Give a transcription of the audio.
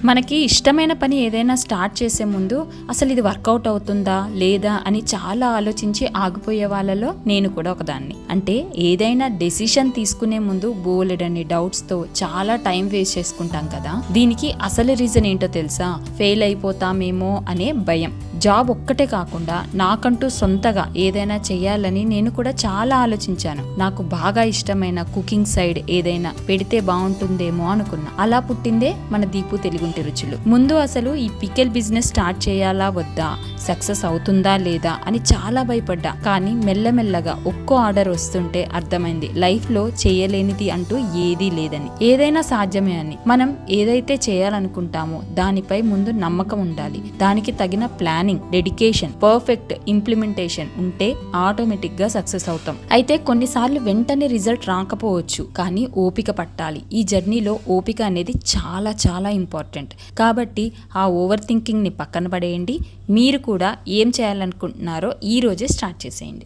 మనకి ఇష్టమైన పని ఏదైనా స్టార్ట్ చేసే ముందు అసలు ఇది వర్కౌట్ అవుతుందా లేదా అని చాలా ఆలోచించి ఆగిపోయే వాళ్ళలో నేను కూడా ఒకదాన్ని. అంటే ఏదైనా డెసిషన్ తీసుకునే ముందు బోలెడన్ని డౌట్స్ తో చాలా టైం వేస్ట్ చేసుకుంటాం కదా. దీనికి అసలు రీజన్ ఏంటో తెలుసా? ఫెయిల్ అయిపోతామేమో అనే భయం. జాబ్ ఒక్కటే కాకుండా నాకంటూ సొంతగా ఏదైనా చెయ్యాలని నేను కూడా చాలా ఆలోచించాను. నాకు బాగా ఇష్టమైన కుకింగ్ సైడ్ ఏదైనా పెడితే బాగుంటుందేమో అనుకున్నా. అలా పుట్టిందే మన దీపు తెలుగుంటి రుచులు. ముందు అసలు ఈ పికెల్ బిజినెస్ స్టార్ట్ చేయాలా వద్దా, సక్సెస్ అవుతుందా లేదా అని చాలా భయపడ్డా. కానీ మెల్లమెల్లగా ఒక్కో ఆర్డర్ వస్తుంటే అర్థమైంది లైఫ్ లో చేయలేనిది అంటూ ఏదీ లేదని, ఏదైనా సాధ్యమే అని. మనం ఏదైతే చేయాలనుకుంటామో దానిపై ముందు నమ్మకం ఉండాలి. దానికి తగిన ప్లానింగ్, డెడికేషన్, పర్ఫెక్ట్ ఇంప్లిమెంటేషన్ ఉంటే ఆటోమేటిక్ గా సక్సెస్ అవుతాం. అయితే కొన్నిసార్లు వెంటనే రిజల్ట్ రాకపోవచ్చు, కానీ ఓపిక పట్టాలి. ఈ జర్నీలో ఓపిక అనేది చాలా చాలా ఇంపార్టెంట్. కాబట్టి ఆ ఓవర్ థింకింగ్ ని పక్కన పడేయండి. మీరు కూడా ఏం చేయాలనుకుంటున్నారో ఈ రోజే స్టార్ట్ చేసేయండి.